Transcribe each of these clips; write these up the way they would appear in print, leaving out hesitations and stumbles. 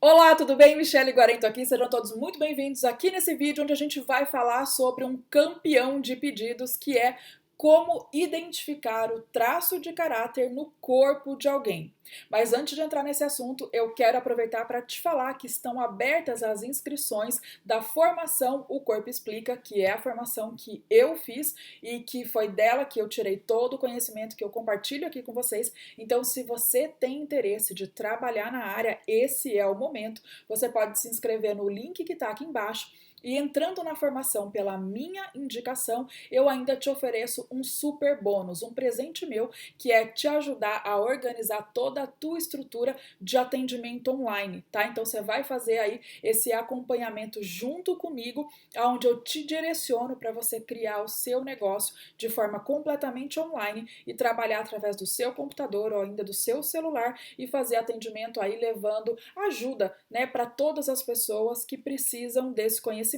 Olá, tudo bem? Michelle Guarento aqui, sejam todos muito bem-vindos aqui nesse vídeo onde a gente vai falar sobre um campeão de pedidos que é como identificar o traço de caráter no corpo de alguém. Mas antes de entrar nesse assunto, eu quero aproveitar para te falar que estão abertas as inscrições da formação O Corpo Explica, que é a formação que eu fiz e que foi dela que eu tirei todo o conhecimento que eu compartilho aqui com vocês. Então, se você tem interesse de trabalhar na área, esse é o momento. Você pode se inscrever no link que está aqui embaixo. E entrando na formação pela minha indicação, eu ainda te ofereço um super bônus, um presente meu, que é te ajudar a organizar toda a tua estrutura de atendimento online, tá? Então você vai fazer aí esse acompanhamento junto comigo, onde eu te direciono para você criar o seu negócio de forma completamente online e trabalhar através do seu computador ou ainda do seu celular e fazer atendimento aí levando ajuda, né, para todas as pessoas que precisam desse conhecimento.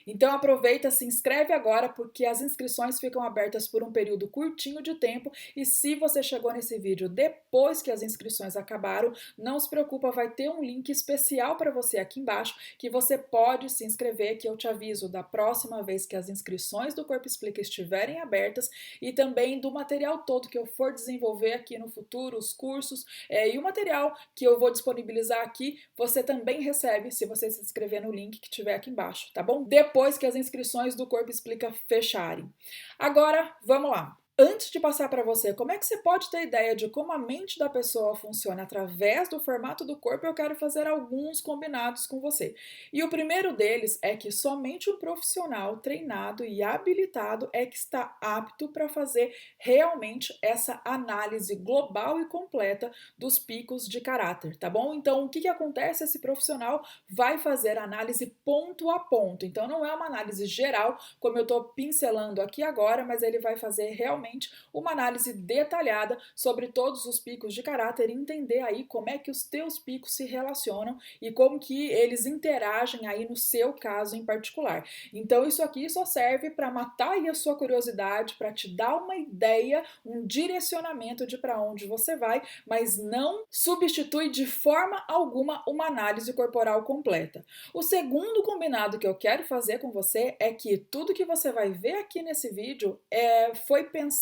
Então aproveita, se inscreve agora porque as inscrições ficam abertas por um período curtinho de tempo e se você chegou nesse vídeo depois que as inscrições acabaram, não se preocupa, vai ter um link especial para você aqui embaixo que você pode se inscrever, que eu te aviso da próxima vez que as inscrições do Corpo Explica estiverem abertas e também do material todo que eu for desenvolver aqui no futuro, os cursos e o material que eu vou disponibilizar aqui, você também recebe se você se inscrever no link que tiver aqui embaixo, tá bom? Depois que as inscrições do Corpo Explica fecharem. Agora, vamos lá. Antes de passar para você como é que você pode ter ideia de como a mente da pessoa funciona através do formato do corpo, eu quero fazer alguns combinados com você. E o primeiro deles é que somente um profissional treinado e habilitado é que está apto para fazer realmente essa análise global e completa dos picos de caráter, tá bom? Então, o que acontece? Esse profissional vai fazer análise ponto a ponto. Então, não é uma análise geral, como eu estou pincelando aqui agora, mas ele vai fazer realmente uma análise detalhada sobre todos os picos de caráter e entender aí como é que os teus picos se relacionam e como que eles interagem aí no seu caso em particular. Então, isso aqui só serve para matar aí a sua curiosidade, para te dar uma ideia, um direcionamento de para onde você vai, mas não substitui de forma alguma uma análise corporal completa. O segundo combinado que eu quero fazer com você é que tudo que você vai ver aqui nesse vídeo foi pensado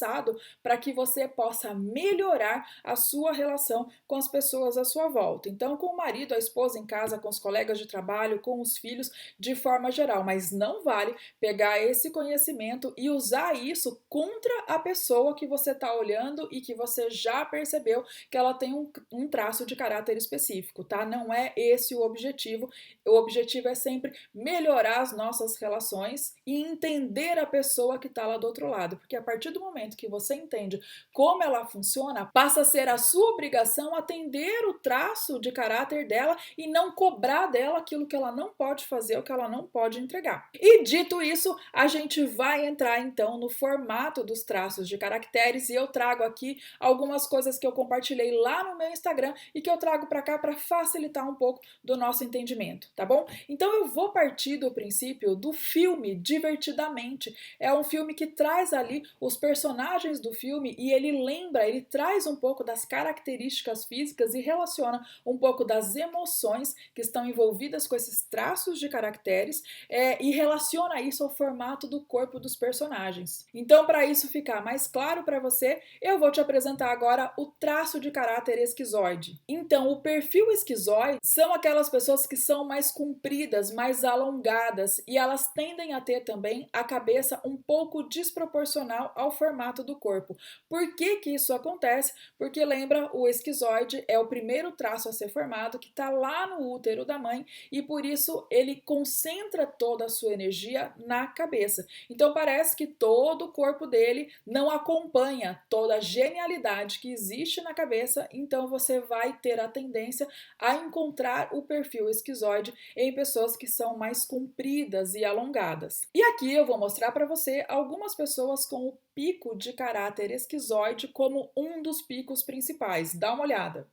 para que você possa melhorar a sua relação com as pessoas à sua volta. Então, com o marido, a esposa em casa, com os colegas de trabalho, com os filhos, de forma geral. Mas não vale pegar esse conhecimento e usar isso contra a pessoa que você está olhando e que você já percebeu que ela tem um traço de caráter específico, tá? Não é esse o objetivo. O objetivo é sempre melhorar as nossas relações e entender a pessoa que está lá do outro lado, porque a partir do momento que você entende como ela funciona, passa a ser a sua obrigação atender o traço de caráter dela e não cobrar dela aquilo que ela não pode fazer ou que ela não pode entregar. E dito isso, a gente vai entrar então no formato dos traços de caracteres e eu trago aqui algumas coisas que eu compartilhei lá no meu Instagram e que eu trago para cá para facilitar um pouco do nosso entendimento, tá bom? Então eu vou partir do princípio do filme Divertidamente. É um filme que traz ali os personagens do filme e ele traz um pouco das características físicas e relaciona um pouco das emoções que estão envolvidas com esses traços de caracteres e relaciona isso ao formato do corpo dos personagens. Então, para isso ficar mais claro para você, eu vou te apresentar agora o traço de caráter esquizoide. Então, o perfil esquizoide são aquelas pessoas que são mais compridas, mais alongadas e elas tendem a ter também a cabeça um pouco desproporcional ao formato do corpo. Por que que isso acontece? Porque lembra, o esquizoide é o primeiro traço a ser formado que está lá no útero da mãe e por isso ele concentra toda a sua energia na cabeça. Então parece que todo o corpo dele não acompanha toda a genialidade que existe na cabeça, então você vai ter a tendência a encontrar o perfil esquizoide em pessoas que são mais compridas e alongadas. E aqui eu vou mostrar para você algumas pessoas com o pico de caráter esquizoide como um dos picos principais. Dá uma olhada.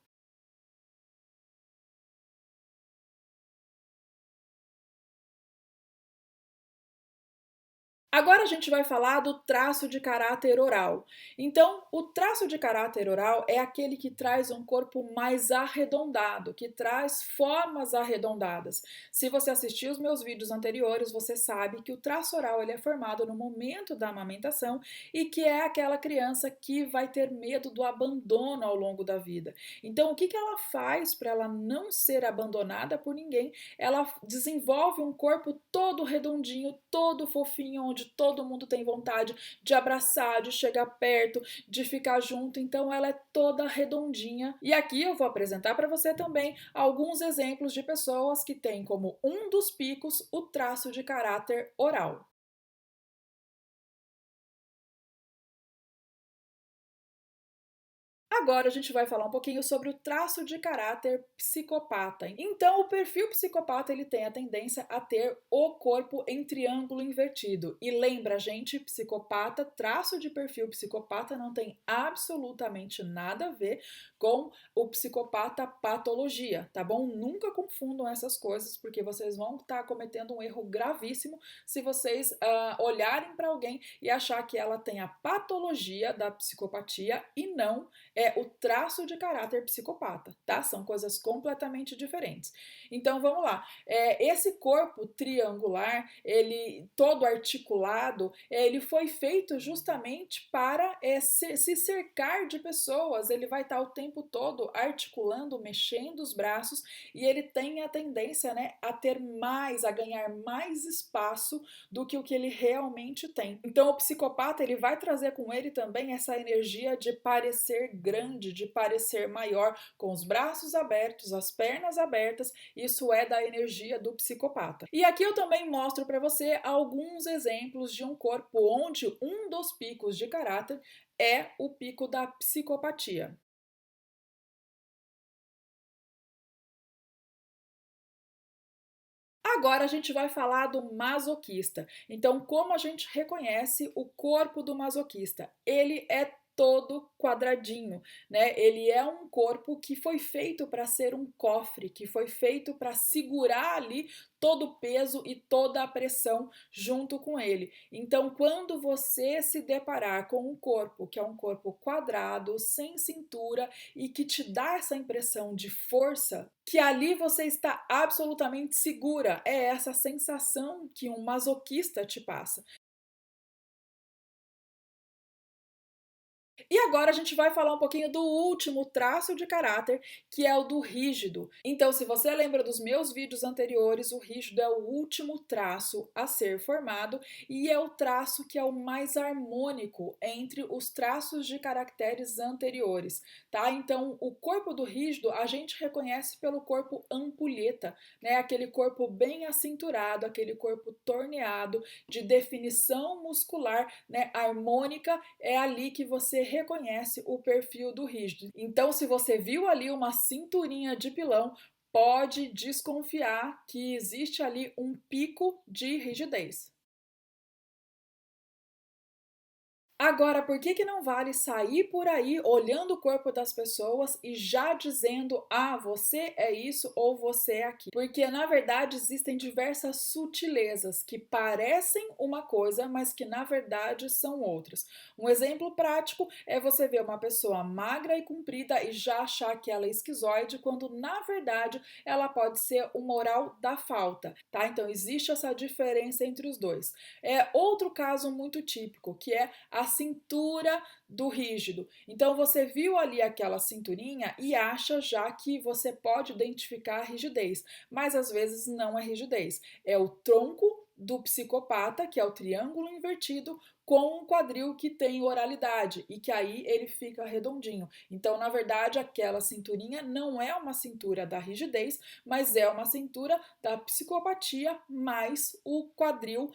Agora a gente vai falar do traço de caráter oral. Então, o traço de caráter oral é aquele que traz um corpo mais arredondado, que traz formas arredondadas. Se você assistiu os meus vídeos anteriores, você sabe que o traço oral ele é formado no momento da amamentação e que é aquela criança que vai ter medo do abandono ao longo da vida. Então, o que ela faz para ela não ser abandonada por ninguém? Ela desenvolve um corpo todo redondinho, todo fofinho, onde todo mundo tem vontade de abraçar, de chegar perto, de ficar junto. Então ela é toda redondinha. E aqui eu vou apresentar para você também alguns exemplos de pessoas que têm como um dos picos o traço de caráter oral. Agora a gente vai falar um pouquinho sobre o traço de caráter psicopata. Então, o perfil psicopata ele tem a tendência a ter o corpo em triângulo invertido. E lembra, gente, psicopata, traço de perfil psicopata não tem absolutamente nada a ver com o psicopata patologia, tá bom? Nunca confundam essas coisas, porque vocês vão estar cometendo um erro gravíssimo se vocês olharem para alguém e achar que ela tem a patologia da psicopatia e não o traço de caráter psicopata, tá? São coisas completamente diferentes. Então vamos lá. Esse corpo triangular, ele todo articulado, ele foi feito justamente para se cercar de pessoas. Ele vai estar o tempo todo articulando, mexendo os braços e ele tem a tendência, né, a ter mais, a ganhar mais espaço do que o que ele realmente tem. Então o psicopata ele vai trazer com ele também essa energia de parecer grande, de parecer maior, com os braços abertos, as pernas abertas. Isso é da energia do psicopata. E aqui eu também mostro para você alguns exemplos de um corpo onde um dos picos de caráter é o pico da psicopatia. Agora a gente vai falar do masoquista. Então, como a gente reconhece o corpo do masoquista? Ele é todo quadradinho, né? Ele é um corpo que foi feito para ser um cofre, que foi feito para segurar ali todo o peso e toda a pressão junto com ele. Então, quando você se deparar com um corpo que é um corpo quadrado, sem cintura e que te dá essa impressão de força, que ali você está absolutamente segura, é essa sensação que um masoquista te passa. E agora a gente vai falar um pouquinho do último traço de caráter, que é o do rígido. Então, se você lembra dos meus vídeos anteriores, o rígido é o último traço a ser formado e é o traço que é o mais harmônico entre os traços de caracteres anteriores, tá? Então, o corpo do rígido a gente reconhece pelo corpo ampulheta, né? Aquele corpo bem acinturado, aquele corpo torneado, de definição muscular, né? Harmônica, é ali que você reconhece o perfil do rígido. Então, se você viu ali uma cinturinha de pilão, pode desconfiar que existe ali um pico de rigidez. Agora, por que não vale sair por aí olhando o corpo das pessoas e já dizendo, ah, você é isso ou você é aquilo? Porque, na verdade, existem diversas sutilezas que parecem uma coisa, mas que, na verdade, são outras. Um exemplo prático é você ver uma pessoa magra e comprida e já achar que ela é esquizoide, quando, na verdade, ela pode ser o moral da falta, tá? Então, existe essa diferença entre os dois. Outro caso muito típico, que é a cintura do rígido. Então você viu ali aquela cinturinha e acha já que você pode identificar a rigidez, mas às vezes não é rigidez, é o tronco do psicopata, que é o triângulo invertido, com um quadril que tem oralidade e que aí ele fica redondinho. Então, na verdade, aquela cinturinha não é uma cintura da rigidez, mas é uma cintura da psicopatia mais o quadril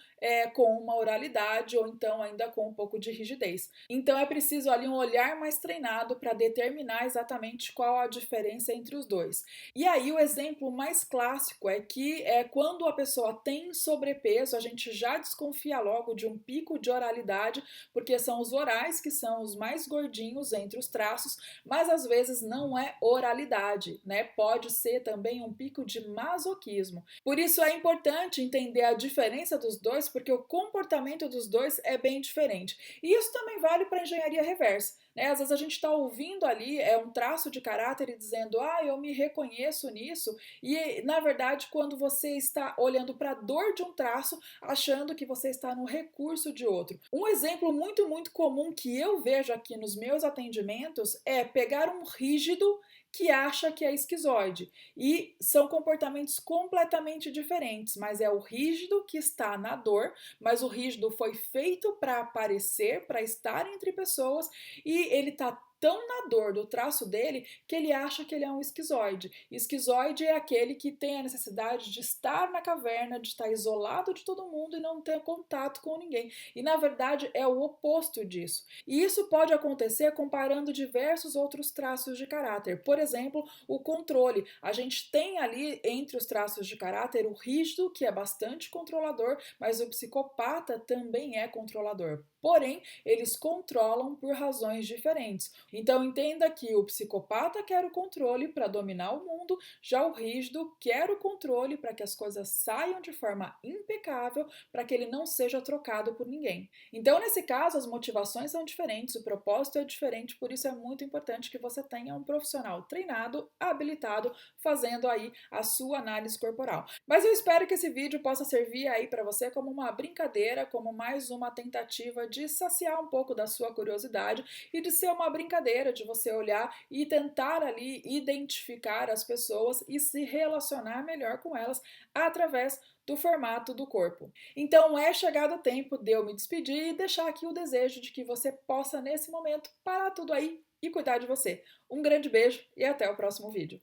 com uma oralidade ou então ainda com um pouco de rigidez. Então, é preciso ali um olhar mais treinado para determinar exatamente qual a diferença entre os dois. E aí, o exemplo mais clássico é que quando a pessoa tem sobrepeso, a gente já desconfia logo de um pico de oralidade oralidade, porque são os orais que são os mais gordinhos entre os traços, mas às vezes não é oralidade, né? Pode ser também um pico de masoquismo. Por isso é importante entender a diferença dos dois, porque o comportamento dos dois é bem diferente. E isso também vale para a engenharia reversa, né? Às vezes a gente está ouvindo ali um traço de caráter e dizendo, eu me reconheço nisso, e na verdade quando você está olhando para a dor de um traço, achando que você está no recurso de outro. Um exemplo muito comum que eu vejo aqui nos meus atendimentos é pegar um rígido que acha que é esquizoide. E são comportamentos completamente diferentes, mas é o rígido que está na dor, mas o rígido foi feito para aparecer, para estar entre pessoas, e ele está tão na dor do traço dele que ele acha que ele é um esquizoide. Esquizoide é aquele que tem a necessidade de estar na caverna, de estar isolado de todo mundo e não ter contato com ninguém. E na verdade é o oposto disso. E isso pode acontecer comparando diversos outros traços de caráter. Por exemplo, o controle. A gente tem ali entre os traços de caráter o rígido, que é bastante controlador, mas o psicopata também é controlador. Porém, eles controlam por razões diferentes. Então entenda que o psicopata quer o controle para dominar o mundo, já o rígido quer o controle para que as coisas saiam de forma impecável, para que ele não seja trocado por ninguém. Então nesse caso as motivações são diferentes, o propósito é diferente, por isso é muito importante que você tenha um profissional treinado, habilitado, fazendo aí a sua análise corporal. Mas eu espero que esse vídeo possa servir aí para você como uma brincadeira, como mais uma tentativa de saciar um pouco da sua curiosidade e de ser uma brincadeira de você olhar e tentar ali identificar as pessoas e se relacionar melhor com elas através do formato do corpo. Então é chegado o tempo de eu me despedir e deixar aqui o desejo de que você possa nesse momento parar tudo aí e cuidar de você. Um grande beijo e até o próximo vídeo.